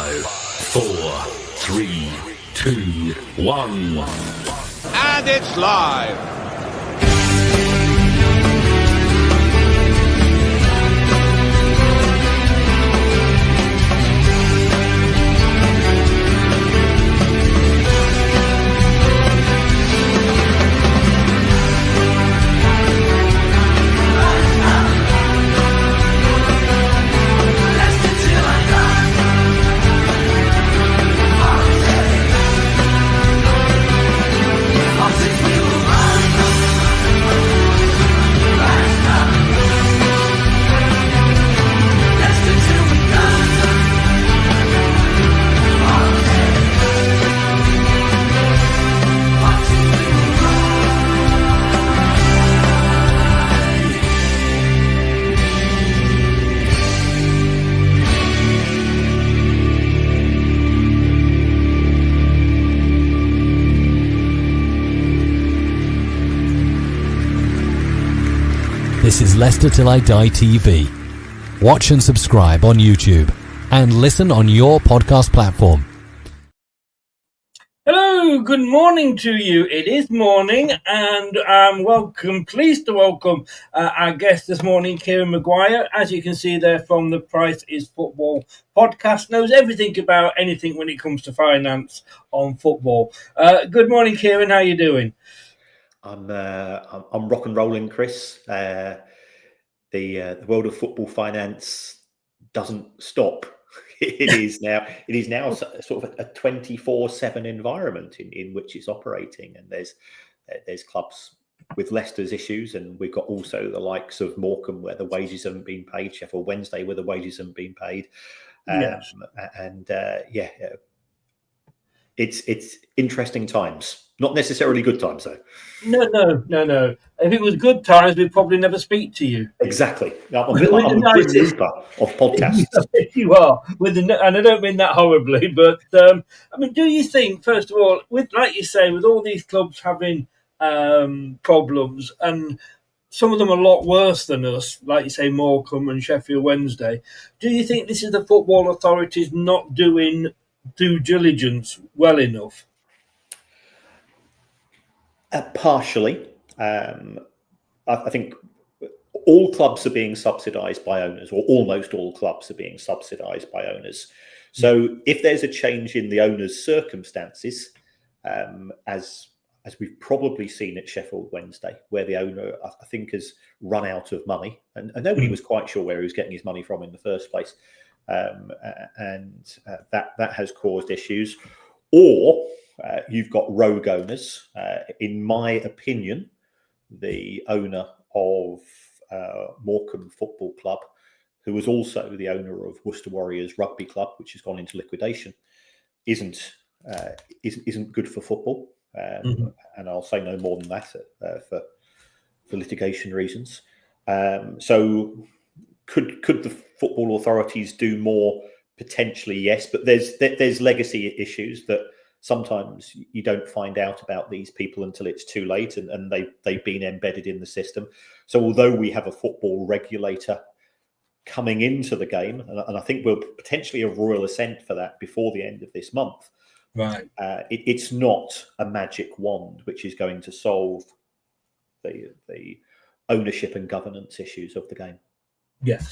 5, 4, 3, 2, 1. And it's live. This is Leicester Till I Die TV. Watch and subscribe on YouTube and listen on your podcast platform. Hello, good morning to you. It is morning and pleased to welcome our guest this morning, Kieran Maguire. As you can see there from the Price is Football podcast, knows everything about anything when it comes to finance on football. Good morning, Kieran. How are you doing? I'm rock and rolling, Chris. The world of football finance doesn't stop. It is now sort of a 24/7 environment in which it's operating, and there's clubs with Leicester's issues, and we've got also the likes of Morecambe where the wages haven't been paid, Sheffield Wednesday where the wages haven't been paid, Yes. It's interesting times. Not necessarily good times, though. No. If it was good times, we'd probably never speak to you. Exactly. I'm a Grim Reaper of podcasts. You are, and I don't mean that horribly, but do you think, first of all, like you say, with all these clubs having problems, and some of them a lot worse than us, like you say, Morecambe and Sheffield Wednesday, do you think this is the football authorities not doing due diligence well enough? Partially. I think all clubs are being subsidised by owners, or almost all clubs are being subsidised by owners. So if there's a change in the owner's circumstances, as we've probably seen at Sheffield Wednesday, where the owner, I think, has run out of money, and nobody was quite sure where he was getting his money from in the first place, and that has caused issues. Or you've got rogue owners. In my opinion, the owner of Morecambe Football Club, who was also the owner of Worcester Warriors Rugby Club, which has gone into liquidation, isn't good for football. And I'll say no more than that for litigation reasons. So could the football authorities do more? Potentially, yes, but there's legacy issues that sometimes you don't find out about these people until it's too late, and they've been embedded in the system. So although we have a football regulator coming into the game, and I think we'll potentially have royal assent for that before the end of this month, right? It's not a magic wand which is going to solve the ownership and governance issues of the game. Yeah.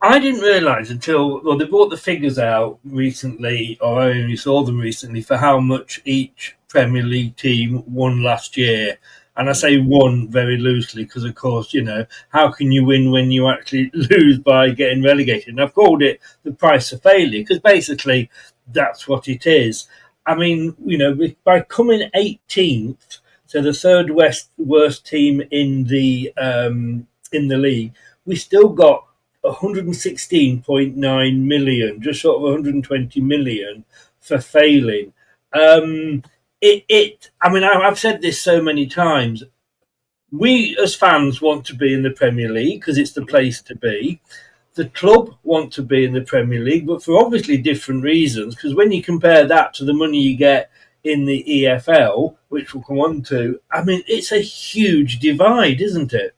I didn't realise until they brought the figures out recently, or I only saw them recently, for how much each Premier League team won last year. And I say won very loosely because, of course, how can you win when you actually lose by getting relegated? And I've called it the price of failure because basically that's what it is. I mean, by coming 18th, so the third worst team in the league, we still got 116.9 million, just short of 120 million for failing. I've said this so many times. We as fans want to be in the Premier League because it's the place to be. The club want to be in the Premier League, but for obviously different reasons, because when you compare that to the money you get in the EFL, which we'll come on to, it's a huge divide, isn't it?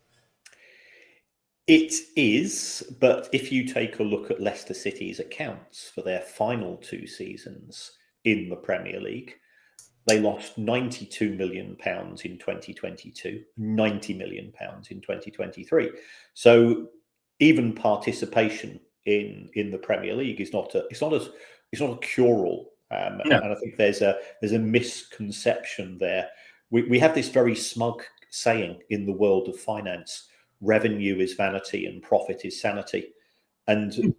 It is, but if you take a look at Leicester City's accounts for their final 2 seasons in the Premier League, they lost £92 million in 2022, £90 million in 2023. So even participation in the Premier League is not a cure-all. No. And I think there's a misconception there. We have this very smug saying in the world of finance: revenue is vanity and profit is sanity. And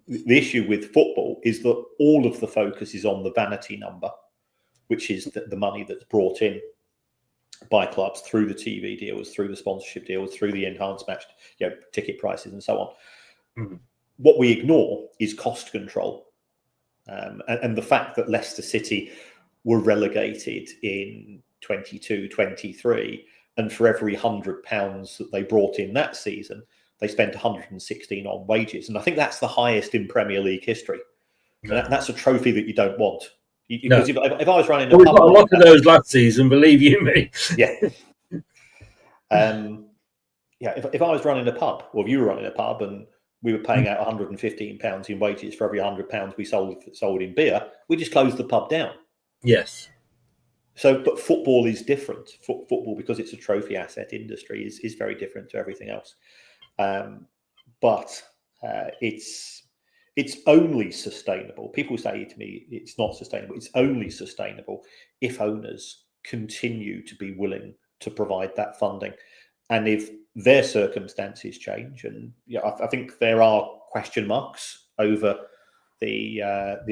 the issue with football is that all of the focus is on the vanity number, which is the money that's brought in by clubs through the TV deals, through the sponsorship deals, through the enhanced match, ticket prices and so on. Mm-hmm. What we ignore is cost control. And the fact that Leicester City were relegated in 22-23, and for every £100 that they brought in that season, they spent 116 on wages. And I think that's the highest in Premier League history. Yeah. And that's a trophy that you don't want. Because if I was running a pub, got a lot of those last season, believe you me. Yeah. If I was running a pub, or if you were running a pub, and we were paying out £115 in wages for every £100 we sold in beer, we just closed the pub down. Yes. So, but football is different. Football, because it's a trophy asset industry, is very different to everything else. But it's only sustainable. People say to me, it's not sustainable. It's only sustainable if owners continue to be willing to provide that funding. And if their circumstances change, and I think there are question marks over the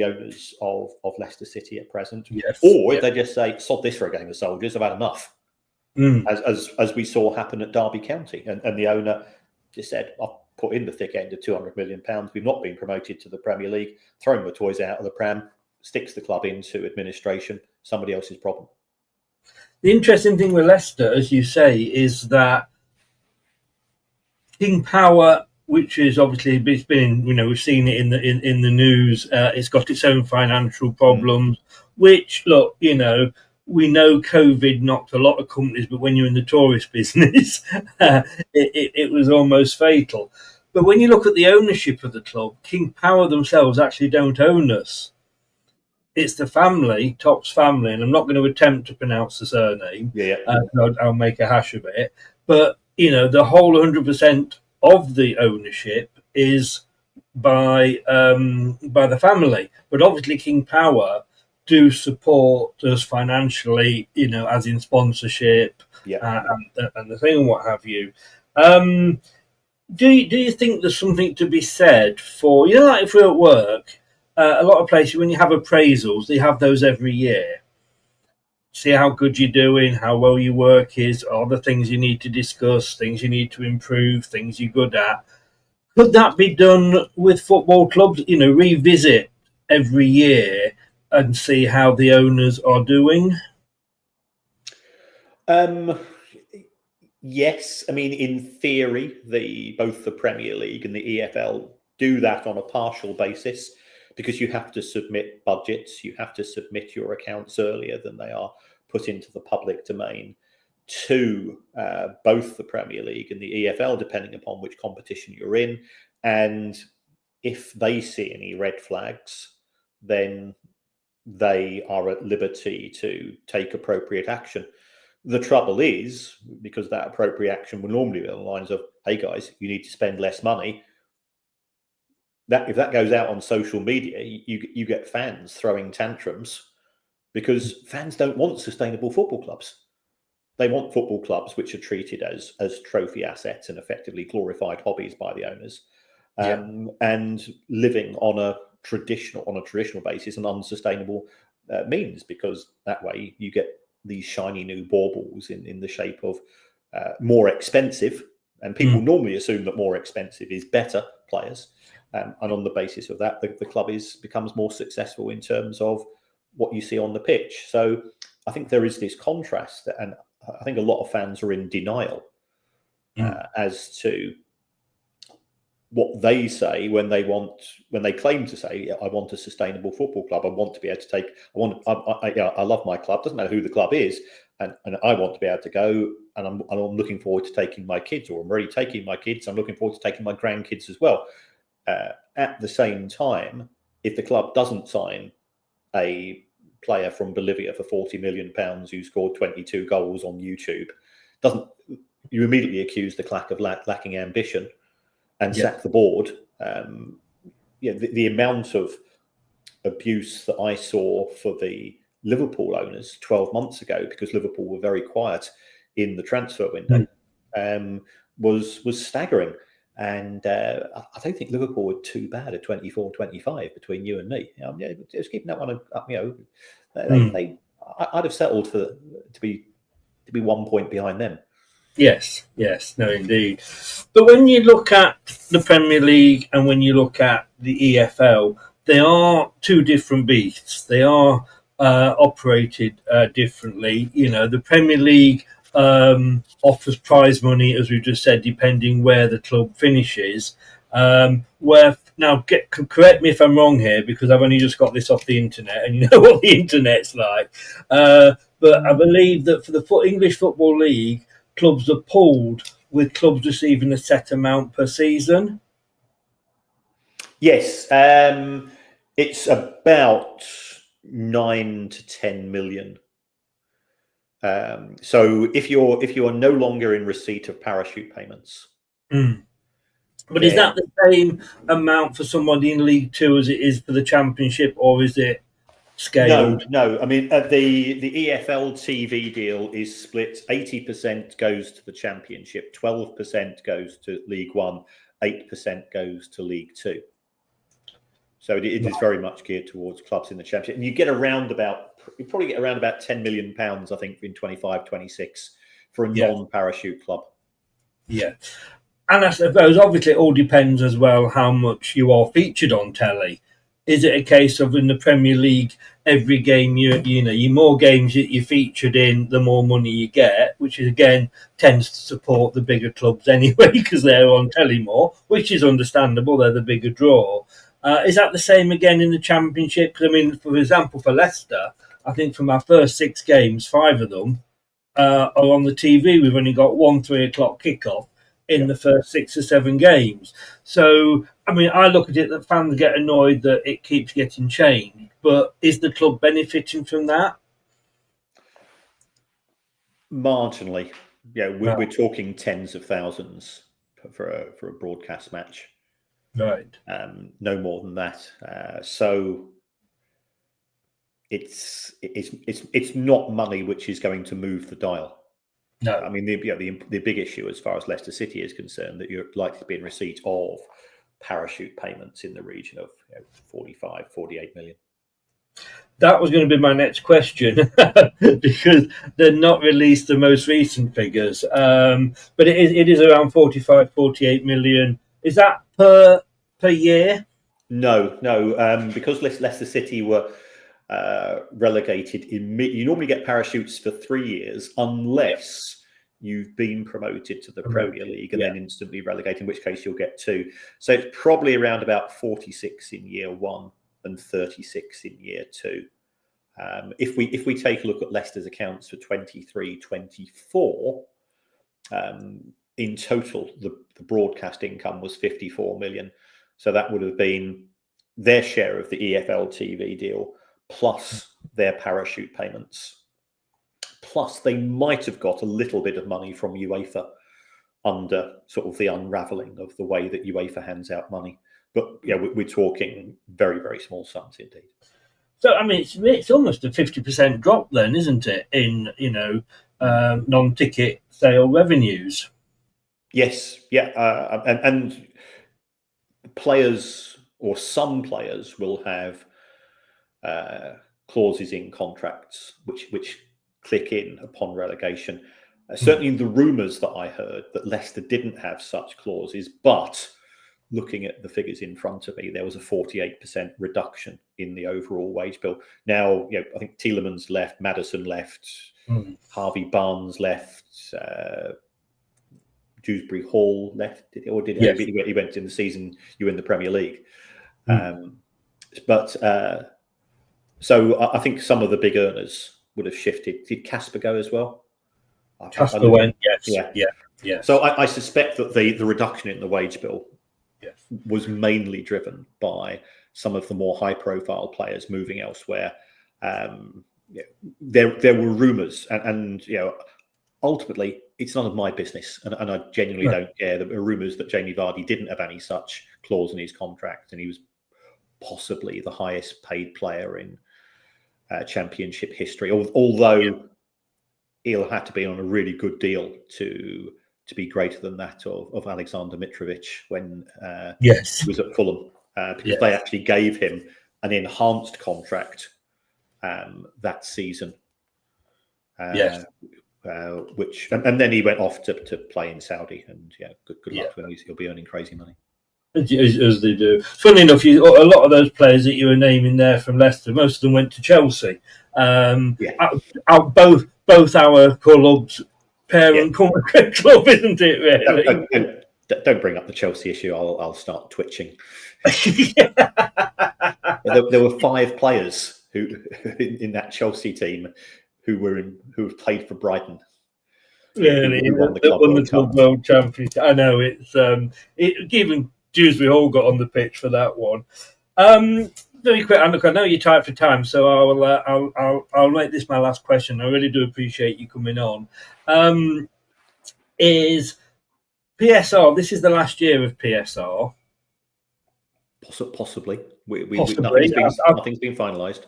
owners of Leicester City at present, yes, or if they just say, sod this for a game of soldiers, I've had enough, as we saw happen at Derby County, and the owner just said, I've put in the thick end of £200 million, we've not been promoted to the Premier League, throwing the toys out of the pram, sticks the club into administration, somebody else's problem. The interesting thing with Leicester, as you say, is that King Power, which is obviously, it's been, we've seen it in the news. It's got its own financial problems, which, look, we know COVID knocked a lot of companies, but when you're in the tourist business, it was almost fatal. But when you look at the ownership of the club, King Power themselves actually don't own us. It's the family, Top's family, and I'm not going to attempt to pronounce the surname. I'll make a hash of it. But, the whole 100% of the ownership is by the family. But obviously King Power do support us financially, as in sponsorship and the thing and what have you. Do you think there's something to be said for, like if we're at work, a lot of places when you have appraisals, they have those every year. See how good you're doing, how well your work is, other things you need to discuss, things you need to improve, things you're good at. Could that be done with football clubs? Revisit every year and see how the owners are doing? Yes. I mean, in theory, both the Premier League and the EFL do that on a partial basis, because you have to submit budgets, you have to submit your accounts earlier than they are put into the public domain to both the Premier League and the EFL, depending upon which competition you're in. And if they see any red flags, then they are at liberty to take appropriate action. The trouble is, because that appropriate action will normally be on the lines of, hey guys, you need to spend less money, that if that goes out on social media, you get fans throwing tantrums, because fans don't want sustainable football clubs. They want football clubs which are treated as trophy assets and effectively glorified hobbies by the owners, and living on a traditional basis and unsustainable means, because that way you get these shiny new baubles in the shape of more expensive, and people normally assume that more expensive is better players. And on the basis of that, the club becomes more successful in terms of what you see on the pitch. So I think there is this contrast, and I think a lot of fans are in denial as to what they say when they claim to say, I want a sustainable football club. I want to be able to take. I love my club. Doesn't matter who the club is. and I want to be able to go, and I'm looking forward to taking my kids, or I'm already taking my kids. I'm looking forward to taking my grandkids as well. At the same time, if the club doesn't sign a player from Bolivia for £40 million who scored 22 goals on YouTube, you immediately accuse the club of lacking ambition and sack the board. The amount of abuse that I saw for the Liverpool owners 12 months ago, because Liverpool were very quiet in the transfer window, was staggering. And I don't think Liverpool were too bad at 24-25 between you and me. Just keeping that one up. I'd have settled to be 1 point behind them. Yes, no, indeed. But when you look at the Premier League and when you look at the EFL, they are two different beasts. They are operated differently. The Premier League offers prize money, as we just said, depending where the club finishes. Correct me if I'm wrong here, because I've only just got this off the internet, and you know what the internet's like. But I believe that for the English Football League, clubs are pooled, with clubs receiving a set amount per season. Yes, it's about 9 to 10 million. So if you are no longer in receipt of parachute payments, but is that the same amount for somebody in League Two as it is for the Championship, or is it scaled? No. I mean, the EFL TV deal is split. 80% goes to the Championship, 12% goes to League One, 8% goes to League Two. So it is very much geared towards clubs in the Championship. And you probably get around about £10 million, I think, in 25-26 for a non-parachute club. Yeah. And I suppose, obviously, it all depends as well how much you are featured on telly. Is it a case of in the Premier League, every game you more games you're featured in, the more money you get, which again tends to support the bigger clubs anyway, because they're on telly more, which is understandable. They're the bigger draw. Is that the same again in the Championship? Because, I mean, for example, for Leicester, I think from our first 6 games, 5 of them are on the TV. We've only got 1 3:00 kickoff in the first 6 or 7 games. So, I mean, I look at it that fans get annoyed that it keeps getting changed. But is the club benefiting from that? Marginally. We're talking tens of thousands for a broadcast match. Right. No more than that. So it's not money which is going to move the dial. No. I mean, the big issue as far as Leicester City is concerned, that you're likely to be in receipt of parachute payments in the region of 45, 48 million. That was going to be my next question because they're not released the most recent figures. But it is around 45, 48 million. Is that per year? No, because Leicester City were relegated. You normally get parachutes for 3 years unless you've been promoted to the Premier League and then instantly relegated, in which case you'll get 2. So it's probably around about 46 in year 1 and 36 in year 2. If we take a look at Leicester's accounts for 23-24, in total the broadcast income was 54 million. So that would have been their share of the EFL TV deal plus their parachute payments. Plus, they might have got a little bit of money from UEFA under sort of the unravelling of the way that UEFA hands out money. But we're talking very, very small sums indeed. So, I mean, it's almost a 50% drop then, isn't it, in, non-ticket sale revenues? Yes, and players, or some players, will have clauses in contracts which click in upon relegation. Certainly the rumours that I heard that Leicester didn't have such clauses, but looking at the figures in front of me, there was a 48% reduction in the overall wage bill. Now, I think Tielemans left, Maddison left, Harvey Barnes left, Dewsbury Hall left, he went in the season you were in the Premier League. So I think some of the big earners would have shifted. Did Casper go as well? Casper went, yes. Yeah. So I suspect that the reduction in the wage bill was mainly driven by some of the more high-profile players moving elsewhere. There were rumours, and ultimately, it's none of my business, and I genuinely don't care. There were rumours that Jamie Vardy didn't have any such clause in his contract, and he was possibly the highest-paid player in Championship history. Although he'll have to be on a really good deal to be greater than that of Alexander Mitrovic when he was at Fulham, because they actually gave him an enhanced contract that season. Which and then he went off to play in Saudi, and good luck to him. He'll be earning crazy money. As they do. Funnily enough, a lot of those players that you were naming there from Leicester, most of them went to Chelsea. Both our clubs' parent club, isn't it? Really. Don't bring up the Chelsea issue. I'll start twitching. There were 5 players who in that Chelsea team who played for Brighton. Really, won the Club World Championship. I know it's even Dewsbury Hall got on the pitch for that one. Very quick, and look, I know you're tight for time, so I'll make this my last question. I really do appreciate you coming on. Is PSR? This is the last year of PSR. Possibly. Possibly. Nothing's been finalised.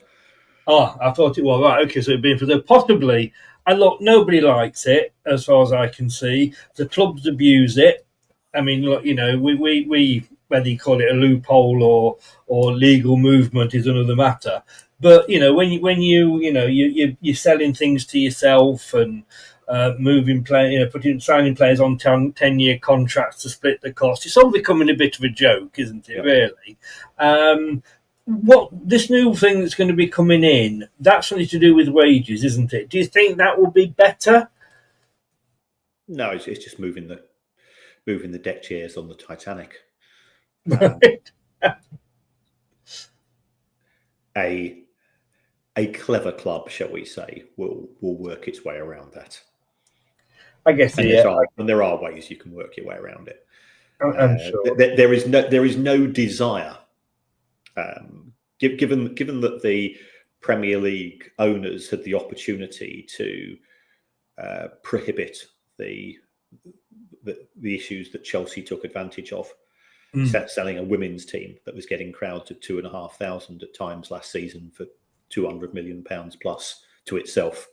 Oh, I thought it was right. Okay, so it'd been for the possibly. And look, nobody likes it, as far as I can see. The clubs abuse it. I mean, look, we whether you call it a loophole or legal movement is another matter. But when you're selling things to yourself and moving signing players on 10-year contracts to split the cost, it's all becoming a bit of a joke, isn't it? Really. What this new thing that's going to be coming in, that's something to do with wages, isn't it? Do you think that will be better? No, it's just moving the deck chairs on the Titanic. A clever club, shall we say, will work its way around that. I guess, and there are ways you can work your way around it. I'm sure there is no desire. Given that the Premier League owners had the opportunity to prohibit the issues that Chelsea took advantage of, selling a women's team that was getting crowds of 2,500 at times last season for £200 million plus to itself,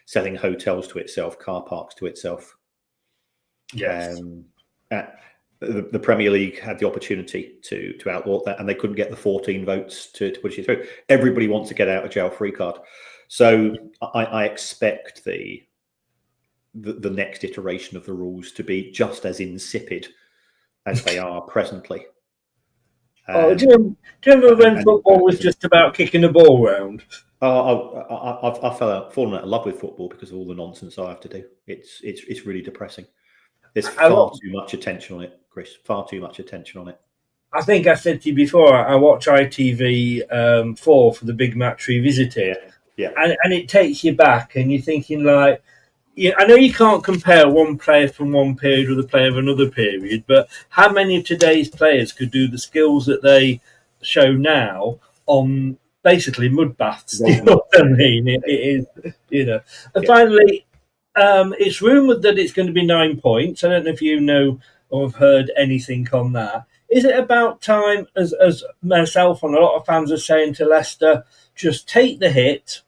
selling hotels to itself, car parks to itself. Yes. The Premier League had the opportunity to outlaw that, and they couldn't get the 14 votes to push it through. Everybody wants to get out of jail free card, so I expect the next iteration of the rules to be just as insipid as they are presently. Do you remember when football was just about kicking a ball round? I've fallen out of love with football because of all the nonsense I have to do. It's really depressing. There's far too much attention on it, Chris. Far too much attention on it. I think I said to you before, I watch ITV 4 for the big match revisited. Yeah. And it takes you back, and you're thinking like, I know you can't compare one player from one period with a player of another period, but how many of today's players could do the skills that they show now on basically mud baths? You know what I mean? It is, And finally, it's rumoured that it's going to be 9 points. I don't know if you know or have heard anything on that. Is it about time, as myself and a lot of fans are saying to Leicester, just take the hit,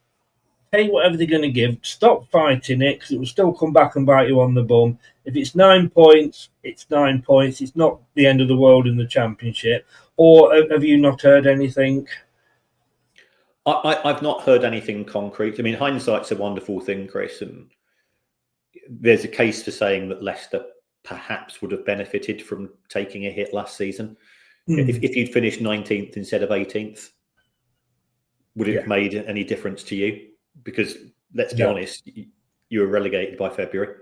pay whatever they're going to give, stop fighting it, because it will still come back and bite you on the bum. If it's 9 points, it's 9 points. It's not the end of the world in the Championship. Or have you not heard anything? I've not heard anything concrete. I mean, hindsight's a wonderful thing, Chris, and there's a case for saying that Leicester perhaps would have benefited from taking a hit last season. If you'd finished 19th instead of 18th, would it have made any difference to you? Because let's be honest, you were relegated by February,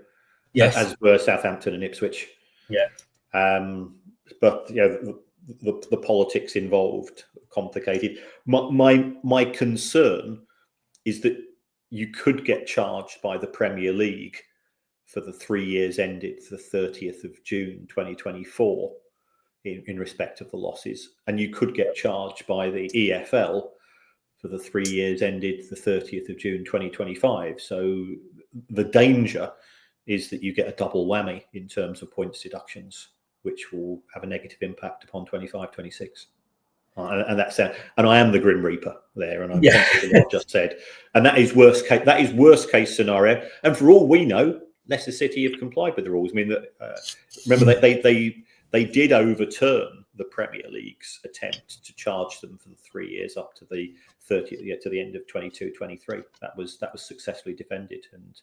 as were Southampton and Ipswich. Yeah. But the politics involved complicated. My concern is that you could get charged by the Premier League for the 3 years ended the 30th of June 2024 in respect of the losses. And you could get charged by the EFL for the 3 years ended the 30th of June 2025. So the danger is that you get a double whammy in terms of points deductions, which will have a negative impact upon 25-26. And that's and I am the Grim Reaper there, and I'm conscious of what I just said. And that is worst case. That is worst case scenario. And for all we know, Leicester City have complied with the rules. I mean, remember they did overturn the Premier League's attempt to charge them for the 3 years up to the 30th, to the end of 22-23. That was successfully defended. And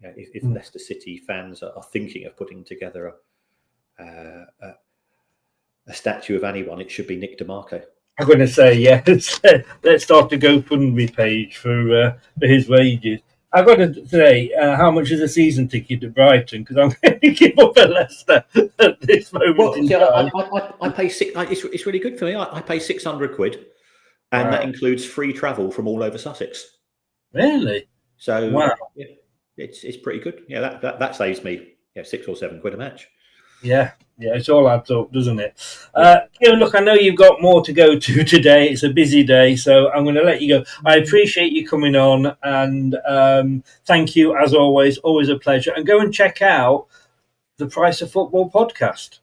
if Leicester City fans are thinking of putting together a statue of anyone, it should be Nick DeMarco. I'm going to say, yes. Let's start a GoFundMe page for his wages. I've got to say, how much is a season ticket at Brighton? Because I'm going to give up at Leicester at this moment in time. I pay it's really good for me. I pay £600, and that includes free travel from all over Sussex. Really? So wow, it's pretty good. Yeah, that saves me £6 or £7 a match. Yeah, it all adds up, doesn't it? Kieran, look, I know you've got more to go to today. It's a busy day, so I'm going to let you go. I appreciate you coming on, and thank you, as always. Always a pleasure. And go and check out the Price of Football podcast.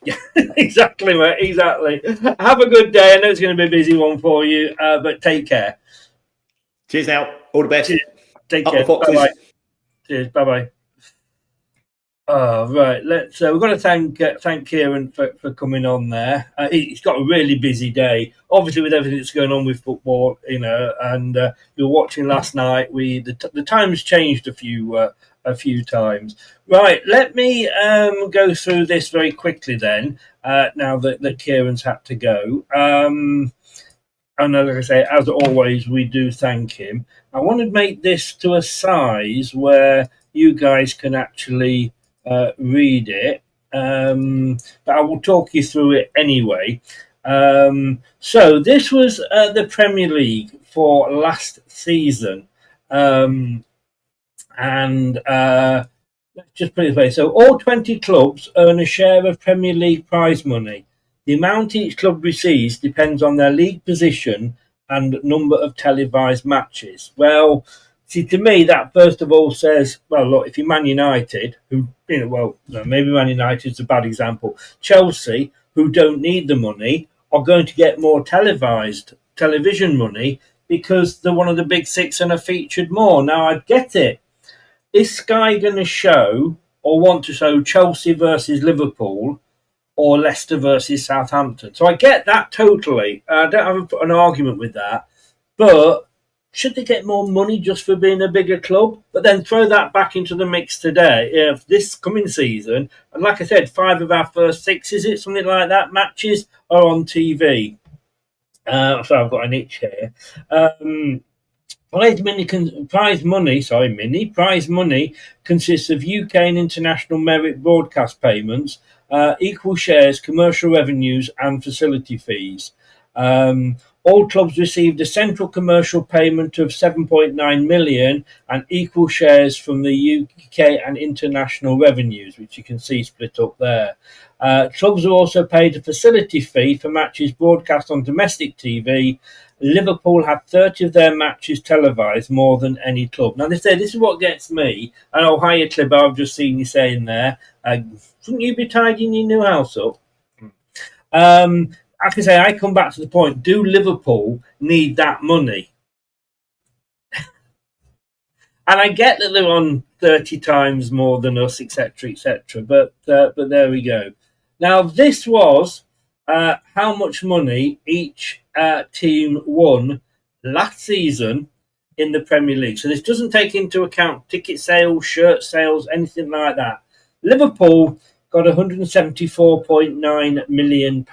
Yeah, exactly, mate, exactly. Have a good day. I know it's going to be a busy one for you, but take care. Cheers now. All the best. Cheers. Take care. Bye-bye. Cheers. Bye-bye. Right, let's. We're going to thank Kieran for coming on there. He's got a really busy day, obviously with everything that's going on with football, And we were watching last night. The time's changed a few times. Right, let me go through this very quickly then. Now that Kieran's had to go, and like I say, as always, we do thank him. I want to make this to a size where you guys can actually read it, but I will talk you through it anyway. So this was the Premier League for last season, and let's just put it this way. So all 20 clubs earn a share of Premier League prize money. The amount each club receives depends on their league position and number of televised matches. Well, see, to me, that first of all says, well, look, if you're Man United, who, maybe Man United's a bad example. Chelsea, who don't need the money, are going to get more television money because they're one of the big six and are featured more. Now, I get it. Is Sky going to show or want to show Chelsea versus Liverpool or Leicester versus Southampton? So I get that totally. I don't have an argument with that. But should they get more money just for being a bigger club? But then throw that back into the mix today. This coming season, and like I said, 5 of our first 6, is it? Something like that, matches are on TV. So I've got an itch here. Prize money consists of UK and international merit broadcast payments, equal shares, commercial revenues, and facility fees. All clubs received a central commercial payment of 7.9 million and equal shares from the UK and international revenues, which you can see split up there. Clubs are also paid a facility fee for matches broadcast on domestic TV. Liverpool had 30 of their matches televised, more than any club. Now, they say this is what gets me. And oh, hiya, Clib, I've just seen you saying there. Shouldn't you be tidying your new house up? I can say, I come back to the point, do Liverpool need that money? And I get that they're on 30 times more than us, etc., but there we go. Now, this was how much money each team won last season in the Premier League. So this doesn't take into account ticket sales, shirt sales, anything like that. Liverpool got £174.9 million.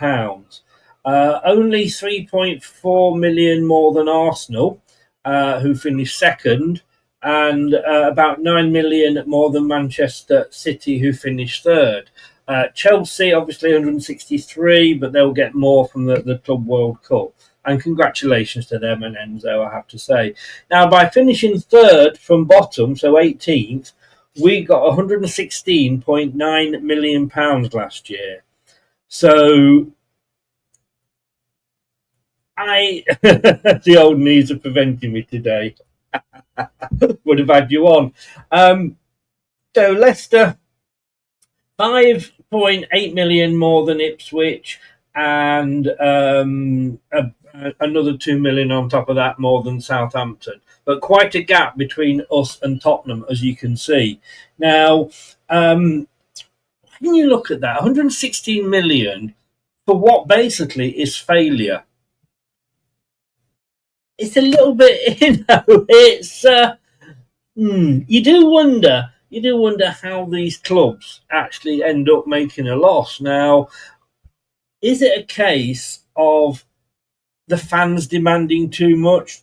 Only 3.4 million more than Arsenal, who finished second, and about 9 million more than Manchester City, who finished third. Chelsea, obviously 163, but they'll get more from the Club World Cup. And congratulations to them and Enzo, I have to say. Now, by finishing third from bottom, so 18th, we got £116.9 million last year. So the old knees are preventing me today. Would have had you on. So Leicester, 5.8 million more than Ipswich, and another 2 million on top of that more than Southampton. But quite a gap between us and Tottenham, as you can see. Now, when you look at that, 116 million for what basically is failure. It's a little bit, it's you do wonder how these clubs actually end up making a loss. Now, is it a case of the fans demanding too much?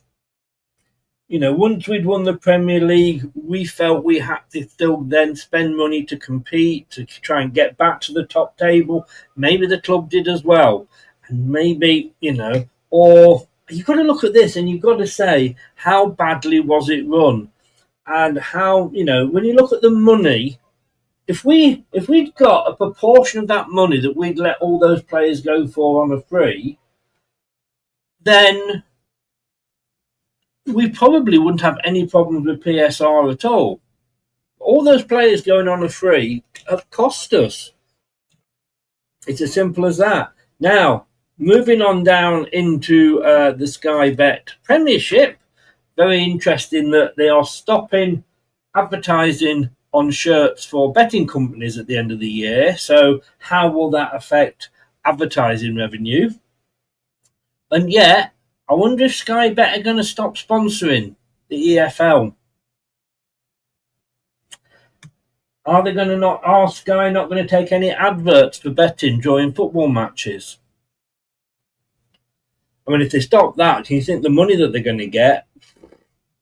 Once we'd won the Premier League, we felt we had to still then spend money to compete, to try and get back to the top table. Maybe the club did as well. And maybe, or you've got to look at this and you've got to say, how badly was it run? And how, when you look at the money, if we'd got a proportion of that money that we'd let all those players go for on a free, then we probably wouldn't have any problems with PSR at all. All those players going on a free have cost us. It's as simple as that. Now, moving on down into the Sky Bet Premiership, very interesting that they are stopping advertising on shirts for betting companies at the end of the year. So how will that affect advertising revenue? And yet, I wonder if Sky Bet are going to stop sponsoring the EFL. Are Sky not going to take any adverts for betting during football matches? I mean, if they stop that, can you think the money that they're going to get?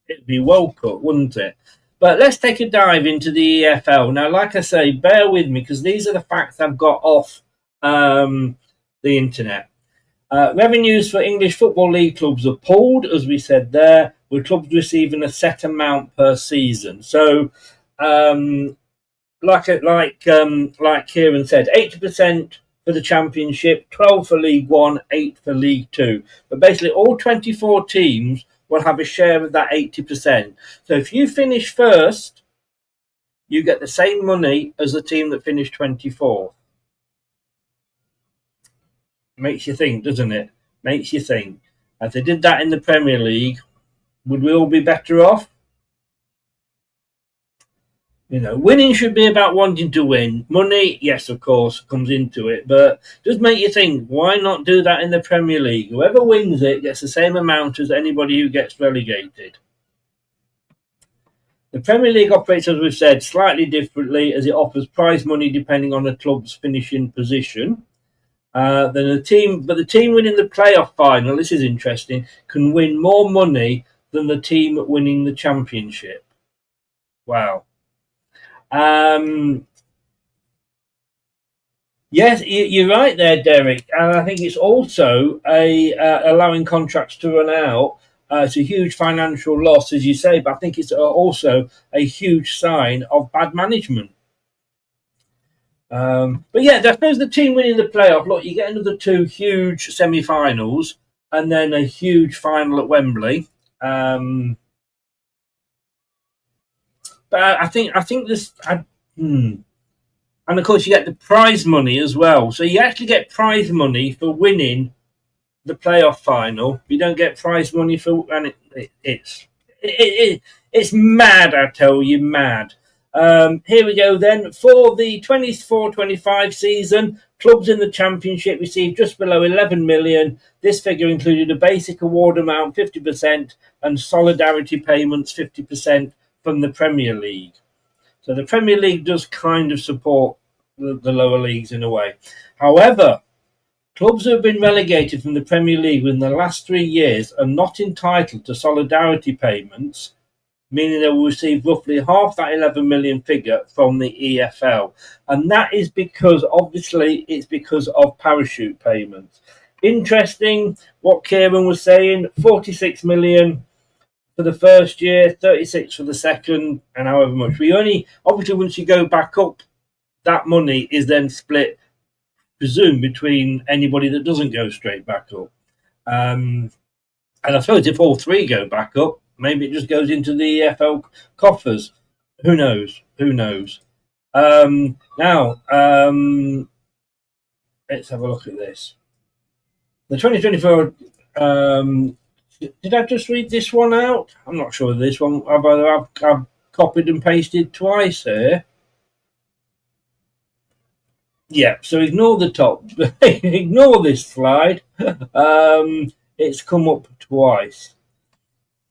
It'd be well cut, wouldn't it? But let's take a dive into the EFL. Now, like I say, bear with me because these are the facts I've got off the internet. Revenues for English Football League clubs are pulled, as we said there, with clubs receiving a set amount per season. So, like Kieran said, 80% for the Championship, 12 for League One, 8 for League Two. But basically, all 24 teams will have a share of that 80%. So if you finish first, you get the same money as the team that finished 24th. Makes you think, doesn't it? Makes you think. If they did that in the Premier League, would we all be better off? Winning should be about wanting to win. Money, yes, of course, comes into it, but does make you think, why not do that in the Premier League? Whoever wins it gets the same amount as anybody who gets relegated. The Premier League operates, as we've said, slightly differently as it offers prize money depending on the club's finishing position. The team winning the playoff final, this is interesting, can win more money than the team winning the Championship. Wow. Yes, you're right there, Derek. And I think it's also allowing contracts to run out. It's a huge financial loss, as you say, but I think it's also a huge sign of bad management. But yeah, I suppose the team winning the playoff, look, you get another 2 huge semi-finals and then a huge final at Wembley. But I think this, and of course you get the prize money as well. So you actually get prize money for winning the playoff final. You don't get prize money for, and it's mad. I tell you, mad. Here we go then. For the 24-25 season, clubs in the Championship received just below 11 million. This figure included a basic award amount 50% and solidarity payments 50% from the Premier League. So the Premier League does kind of support the lower leagues in a way. However, clubs who have been relegated from the Premier League within the last 3 years are not entitled to solidarity payments, meaning they will receive roughly half that 11 million figure from the EFL. And that is because, obviously, it's because of parachute payments. Interesting what Kieran was saying, 46 million for the first year, 36 for the second, and however much. We only, obviously, once you go back up, that money is then split, presumed, between anybody that doesn't go straight back up. And I suppose if all three go back up, maybe it just goes into the EFL coffers. Who knows? Who knows? Now, let's have a look at this. The 2024. Did I just read this one out? I'm not sure of this one. I've copied and pasted twice here. Yeah, so ignore the top. Ignore this slide. It's come up twice.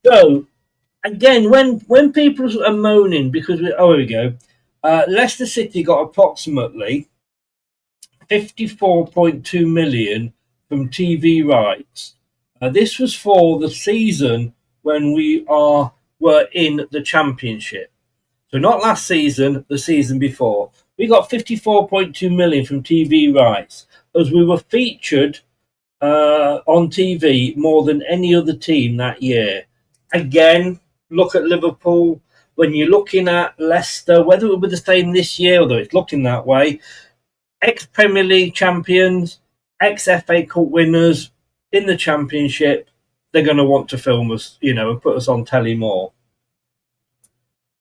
So, again, when people are moaning because... here we go. Leicester City got approximately 54.2 million from TV rights. This was for the season when we were in the Championship. So not last season, the season before. We got 54.2 million from TV rights as we were featured on TV more than any other team that year. Again, look at Liverpool. When you're looking at Leicester, whether it will be the same this year, although it's looking that way, ex-Premier League champions, ex-FA Cup winners in the Championship, they're going to want to film us, and put us on telly more.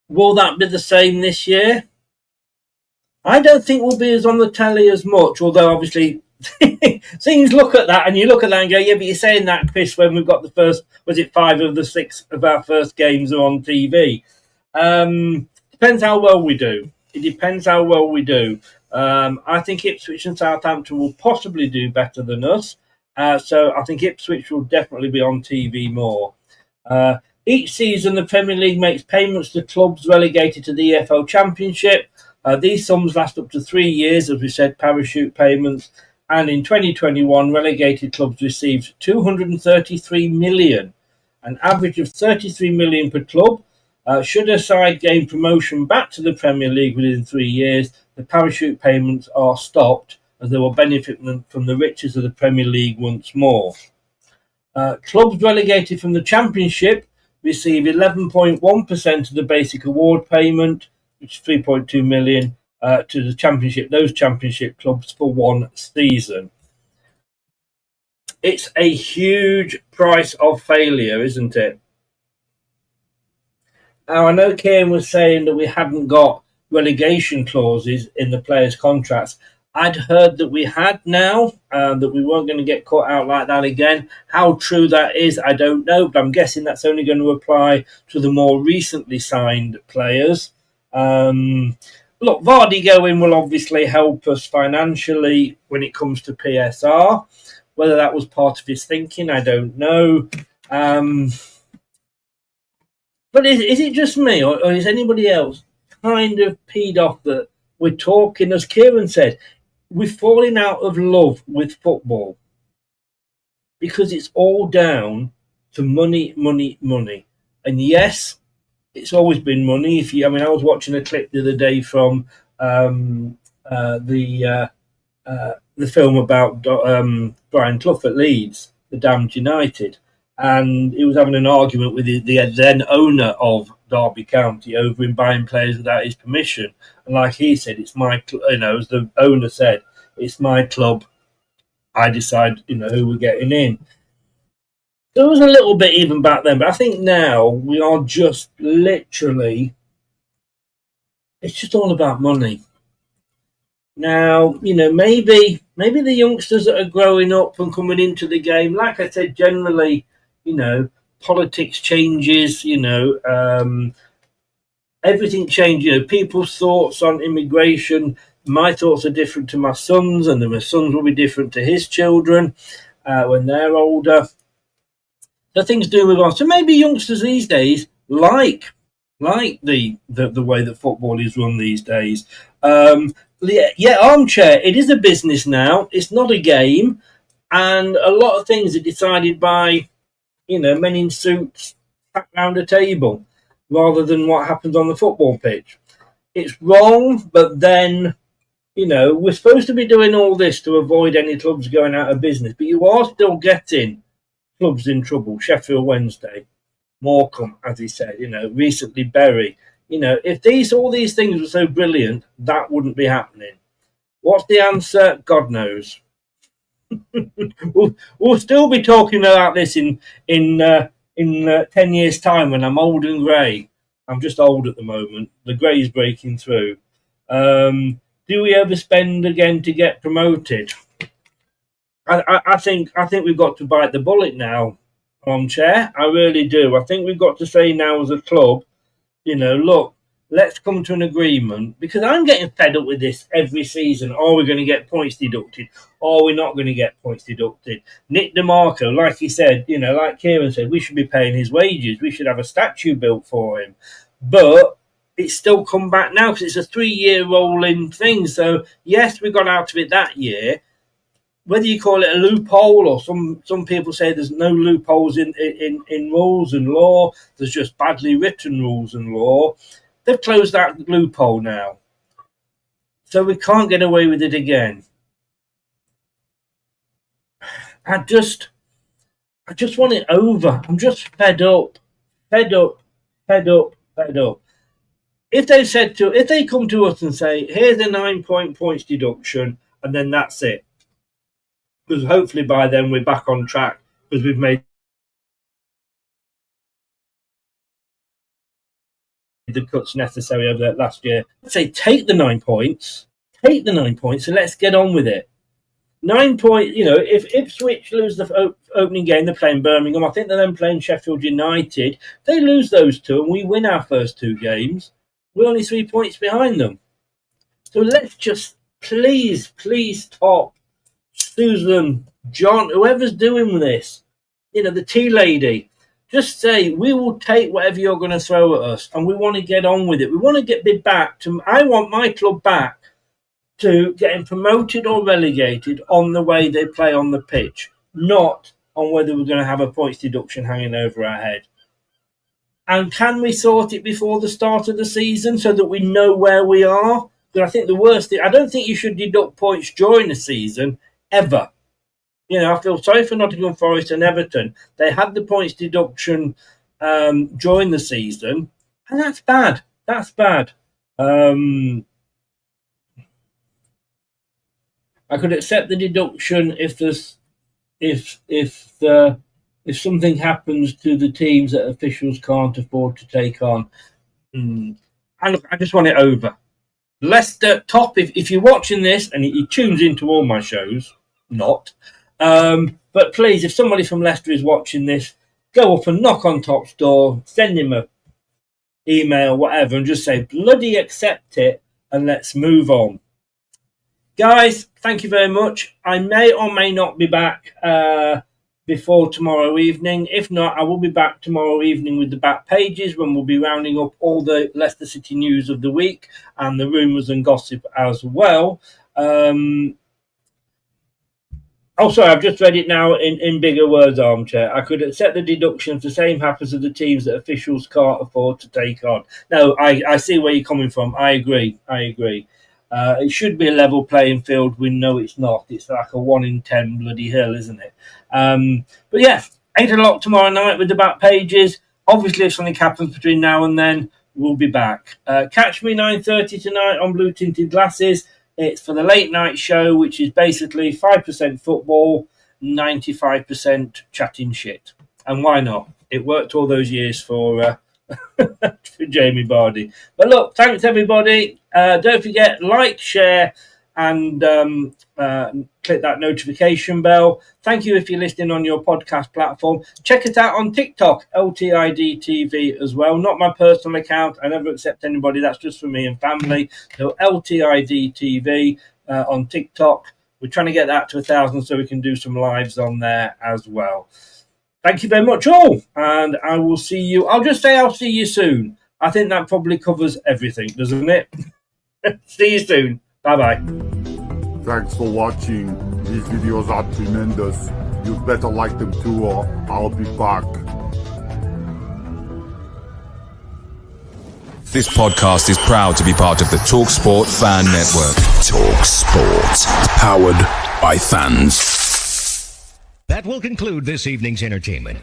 Will that be the same this year? I don't think we'll be on the telly as much, although obviously things look at that and you look at that and go, yeah, but you're saying that, Chris, when we've got the first, 5 of the 6 of our first games are on TV. Depends how well we do. It depends how well we do. I think Ipswich and Southampton will possibly do better than us. So I think Ipswich will definitely be on TV more. Each season, the Premier League makes payments to clubs relegated to the EFL Championship. These sums last up to 3 years, as we said, parachute payments. And in 2021, relegated clubs received 233 million, an average of 33 million per club. Should a side gain promotion back to the Premier League within 3 years, the parachute payments are stopped, as they will benefit from the riches of the Premier League once more. Clubs relegated from the Championship receive 11.1% of the basic award payment, which is 3.2 million, to the Championship, those Championship clubs for one season. It's a huge price of failure, isn't it? Now, I know Kieran was saying that we hadn't got relegation clauses in the players' contracts. I'd heard that we had now, that we weren't going to get caught out like that again. How true that is, I don't know, but I'm guessing that's only going to apply to the more recently signed players. Look, Vardy going will obviously help us financially when it comes to PSR. Whether that was part of his thinking, I don't know. But is it just me, or is anybody else kind of peed off that we're talking, as Kieran said, we're falling out of love with football because it's all down to money, money, money. And yes, it's always been money. I was watching a clip the other day from the film about Brian Clough at Leeds, the Damned United. And he was having an argument with the then owner of Derby County over him buying players without his permission. And like he said, it's my, as the owner said, it's my club. I decide, who we're getting in. There was a little bit even back then, but I think now we are just literally, it's just all about money. Now, maybe the youngsters that are growing up and coming into the game, like I said, generally, politics changes, everything changes. People's thoughts on immigration, my thoughts are different to my son's, and then my sons will be different to his children when they're older. So things do move on. So maybe youngsters these days like the way that football is run these days. Armchair, it is a business now. It's not a game. And a lot of things are decided by, men in suits sat round a table rather than what happens on the football pitch. It's wrong, but then we're supposed to be doing all this to avoid any clubs going out of business, but you are still getting clubs in trouble. Sheffield Wednesday, Morecambe, as he said, recently Bury. If all these things were so brilliant, that wouldn't be happening. What's the answer? God knows. we'll still be talking about this in 10 years' time when I'm old and grey. I'm just old at the moment. The grey's breaking through. Do we overspend again to get promoted? I think we've got to bite the bullet now, Armchair. I really do. I think we've got to say now as a club, look, let's come to an agreement, because I'm getting fed up with this every season. Are we going to get points deducted? Are we not going to get points deducted? Nick DeMarco, like he said, like Kieran said, we should be paying his wages. We should have a statue built for him. But it's still come back now because it's a 3-year rolling thing. So, yes, we got out of it that year. Whether you call it a loophole or some people say there's no loopholes in rules and law, there's just badly written rules and law. They've closed that loophole now. So we can't get away with it again. I just want it over. I'm just fed up. If they come to us and say, here's a 9 points deduction, and then that's it. Because hopefully by then we're back on track because we've made the cuts necessary over that last year. I'd say take the 9 points, and let's get on with it. 9 points, if Ipswich lose the opening game, they're playing Birmingham. I think they're then playing Sheffield United. They lose those two and we win our first 2 games. We're only 3 points behind them. So let's just please stop. Susan, John, whoever's doing this, the tea lady, just say, we will take whatever you're going to throw at us and we want to get on with it. We want to get back to, I want my club back to getting promoted or relegated on the way they play on the pitch, not on whether we're going to have a points deduction hanging over our head. And can we sort it before the start of the season so that we know where we are? Because I think the worst thing, I don't think you should deduct points during the season, ever. I feel sorry for Nottingham Forest and Everton. They had the points deduction during the season, and that's bad. I could accept the deduction if something happens to the teams that officials can't afford to take on. And look, I just want it over. Leicester top. If you're watching this and he tunes into all my shows, not. But please, if somebody from Leicester is watching this, go up and knock on Top's door, send him a email, whatever, and just say bloody accept it and let's move on. Guys, thank you very much. I may or may not be back before tomorrow evening. If not, I will be back tomorrow evening with the back pages when we'll be rounding up all the Leicester City news of the week and the rumours and gossip as well. Sorry, I've just read it now in bigger words, Armchair. I could accept the deduction if the same happens to the teams that officials can't afford to take on. No, I see where you're coming from. I agree. It should be a level playing field. We know it's not. It's like a 1 in 10 bloody hill, isn't it? But yeah, 8 o'clock tomorrow night with the back pages. Obviously, if something happens between now and then, we'll be back. Catch me 9:30 tonight on Blue Tinted Glasses. It's for the late night show, which is basically 5% football, 95% chatting shit. And why not? It worked all those years for Jamie Vardy. But look, thanks everybody. Don't forget, like, share, and click that notification bell. Thank you if you're listening on your podcast platform. Check it out on TikTok, LTIDTV as well. Not my personal account. I never accept anybody. That's just for me and family. So LTIDTV on TikTok. We're trying to get that to 1,000 so we can do some lives on there as well. Thank you very much all. And I will see you. I'll just say I'll see you soon. I think that probably covers everything, doesn't it? See you soon. Bye-bye. Thanks for watching. These videos are tremendous. You'd better like them too, or I'll be back. This podcast is proud to be part of the TalkSport Fan Network. TalkSport. Powered by fans. That will conclude this evening's entertainment.